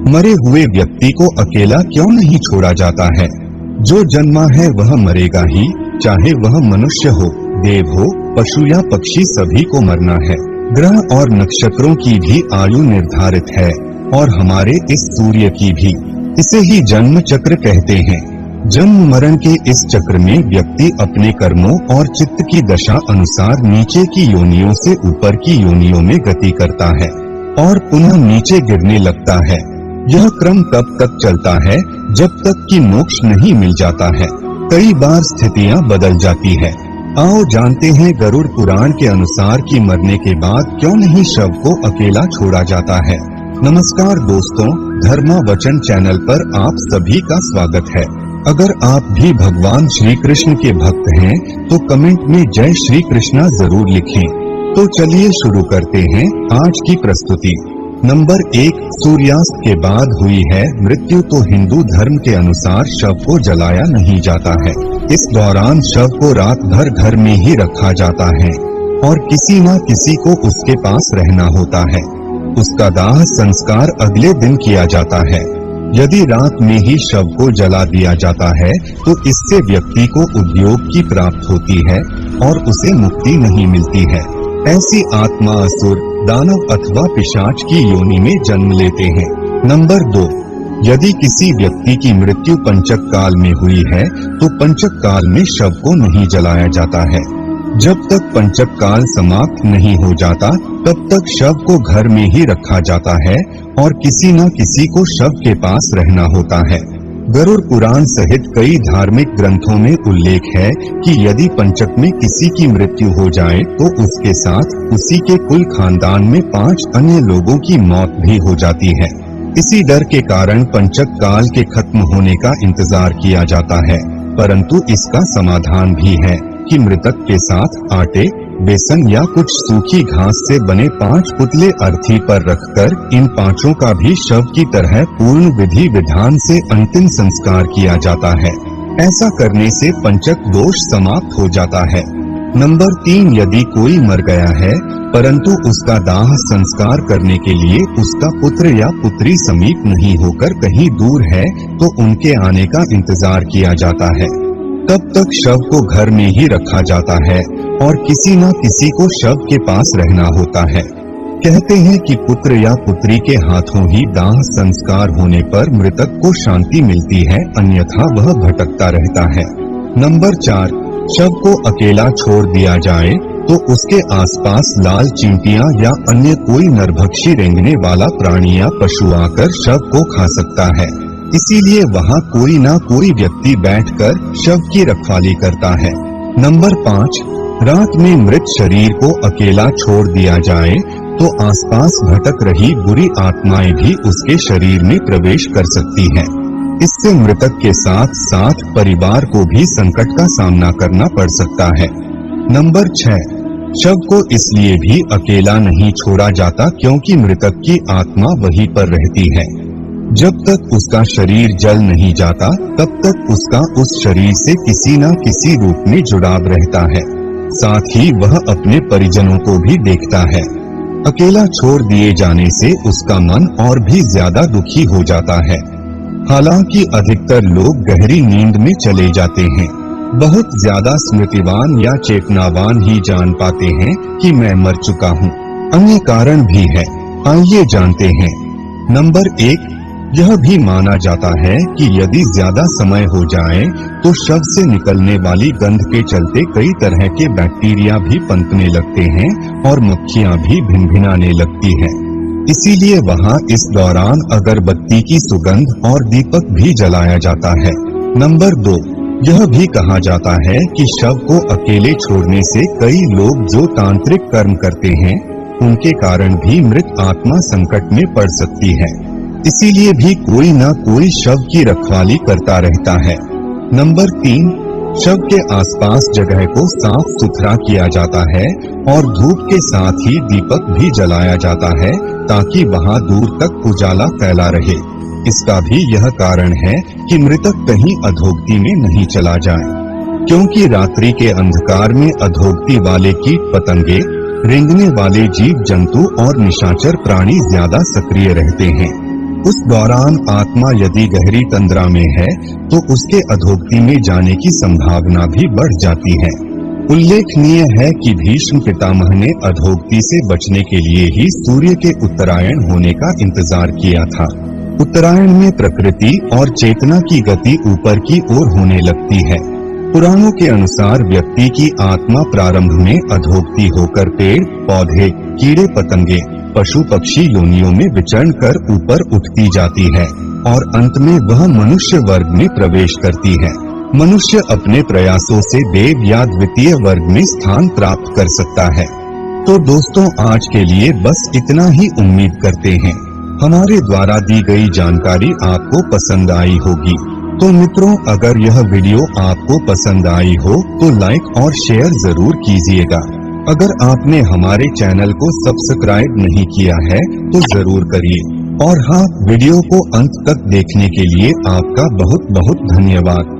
मरे हुए व्यक्ति को अकेला क्यों नहीं छोड़ा जाता है? जो जन्मा है वह मरेगा ही, चाहे वह मनुष्य हो, देव हो, पशु या पक्षी, सभी को मरना है। ग्रह और नक्षत्रों की भी आयु निर्धारित है और हमारे इस सूर्य की भी। इसे ही जन्म चक्र कहते हैं। जन्म मरण के इस चक्र में व्यक्ति अपने कर्मों और चित्त की दशा अनुसार नीचे की योनियों से ऊपर की योनियों में गति करता है और पुनः नीचे गिरने लगता है। यह क्रम तब तक चलता है जब तक कि मोक्ष नहीं मिल जाता है। कई बार स्थितियां बदल जाती है। आओ जानते हैं गरुड़ पुराण के अनुसार कि मरने के बाद क्यों नहीं शव को अकेला छोड़ा जाता है। नमस्कार दोस्तों, धर्मा वचन चैनल पर आप सभी का स्वागत है। अगर आप भी भगवान श्री कृष्ण के भक्त हैं तो कमेंट में जय श्री कृष्णा जरूर लिखें। तो चलिए शुरू करते हैं आज की प्रस्तुति। नंबर 1, सूर्यास्त के बाद हुई है मृत्यु तो हिंदू धर्म के अनुसार शव को जलाया नहीं जाता है। इस दौरान शव को रात भर घर में ही रखा जाता है और किसी न किसी को उसके पास रहना होता है। उसका दाह संस्कार अगले दिन किया जाता है। यदि रात में ही शव को जला दिया जाता है तो इससे व्यक्ति को उद्योग की प्राप्ति होती है और उसे मुक्ति नहीं मिलती है। ऐसी आत्मा असुर, दानव अथवा पिशाच की योनि में जन्म लेते हैं। नंबर 2, यदि किसी व्यक्ति की मृत्यु पंचक काल में हुई है तो पंचक काल में शव को नहीं जलाया जाता है। जब तक पंचक काल समाप्त नहीं हो जाता तब तक शव को घर में ही रखा जाता है और किसी न किसी को शव के पास रहना होता है। गरुड़ पुराण सहित कई धार्मिक ग्रंथों में उल्लेख है कि यदि पंचक में किसी की मृत्यु हो जाए तो उसके साथ उसी के कुल खानदान में 5 अन्य लोगों की मौत भी हो जाती है। इसी डर के कारण पंचक काल के खत्म होने का इंतजार किया जाता है, परंतु इसका समाधान भी है कि मृतक के साथ आटे, बेसन या कुछ सूखी घास से बने 5 पुतले अर्थी पर रखकर इन 5 का भी शव की तरह पूर्ण विधि विधान से अंतिम संस्कार किया जाता है। ऐसा करने से पंचक दोष समाप्त हो जाता है। नंबर 3, यदि कोई मर गया है परंतु उसका दाह संस्कार करने के लिए उसका पुत्र या पुत्री समीप नहीं होकर कहीं दूर है तो उनके आने का इंतजार किया जाता है। तब तक शव को घर में ही रखा जाता है और किसी न किसी को शव के पास रहना होता है। कहते हैं कि पुत्र या पुत्री के हाथों ही दाह संस्कार होने पर मृतक को शांति मिलती है, अन्यथा वह भटकता रहता है। नंबर 4, शव को अकेला छोड़ दिया जाए तो उसके आसपास लाल चींटियां या अन्य कोई नरभक्षी रेंगने वाला प्राणी या पशु आकर शव को खा सकता है। इसीलिए वहाँ कोई ना कोई व्यक्ति बैठकर शव की रखवाली करता है। नंबर 5, रात में मृत शरीर को अकेला छोड़ दिया जाए तो आसपास भटक रही बुरी आत्माएं भी उसके शरीर में प्रवेश कर सकती हैं। इससे मृतक के साथ साथ परिवार को भी संकट का सामना करना पड़ सकता है। नंबर 6, शव को इसलिए भी अकेला नहीं छोड़ा जाता क्योंकि मृतक की आत्मा वहीं पर रहती है। जब तक उसका शरीर जल नहीं जाता तब तक उसका उस शरीर से किसी न किसी रूप में जुड़ाव रहता है। साथ ही वह अपने परिजनों को भी देखता है। अकेला छोड़ दिए जाने से उसका मन और भी ज्यादा दुखी हो जाता है। हालांकि अधिकतर लोग गहरी नींद में चले जाते हैं। बहुत ज्यादा स्मृतिवान या चेतनावान ही जान पाते हैं कि मैं मर चुका हूँ। अन्य कारण भी है, आइए जानते हैं। नंबर 1, यह भी माना जाता है कि यदि ज्यादा समय हो जाए तो शव से निकलने वाली गंध के चलते कई तरह के बैक्टीरिया भी पनपने लगते हैं और मक्खियां भी भिनभिनाने लगती हैं। इसीलिए वहाँ इस दौरान अगरबत्ती की सुगंध और दीपक भी जलाया जाता है। नंबर 2, यह भी कहा जाता है कि शव को अकेले छोड़ने से कई लोग जो तांत्रिक कर्म करते हैं उनके कारण भी मृत आत्मा संकट में पड़ सकती है। इसीलिए भी कोई ना कोई शव की रखवाली करता रहता है। नंबर 3, शव के आसपास जगह को साफ सुथरा किया जाता है और धूप के साथ ही दीपक भी जलाया जाता है ताकि वहाँ दूर तक उजाला फैला रहे। इसका भी यह कारण है कि मृतक कहीं अधोगति में नहीं चला जाए, क्योंकि रात्रि के अंधकार में अधोगति वाले कीट पतंगे, रेंगने वाले जीव जंतु और निशाचर प्राणी ज्यादा सक्रिय रहते हैं। उस दौरान आत्मा यदि गहरी तंद्रा में है तो उसके अधोगति में जाने की संभावना भी बढ़ जाती है। उल्लेखनीय है कि भीष्म पितामह ने अधोगति से बचने के लिए ही सूर्य के उत्तरायण होने का इंतजार किया था। उत्तरायण में प्रकृति और चेतना की गति ऊपर की ओर होने लगती है। पुराणों के अनुसार व्यक्ति की आत्मा प्रारंभ में अधोगति होकर पेड़ पौधे कीड़े पतंगे पशु पक्षी योनियों में विचरण कर ऊपर उठती जाती है और अंत में वह मनुष्य वर्ग में प्रवेश करती है। मनुष्य अपने प्रयासों से देव या द्वितीय वर्ग में स्थान प्राप्त कर सकता है। तो दोस्तों, आज के लिए बस इतना ही उम्मीद करते हैं हमारे द्वारा दी गई जानकारी आपको पसंद आई होगी। तो मित्रों, अगर यह वीडियो आपको पसंद आई हो तो लाइक और शेयर जरूर कीजिएगा। अगर आपने हमारे चैनल को सब्सक्राइब नहीं किया है तो जरूर करिए। और हाँ, वीडियो को अंत तक देखने के लिए आपका बहुत बहुत धन्यवाद।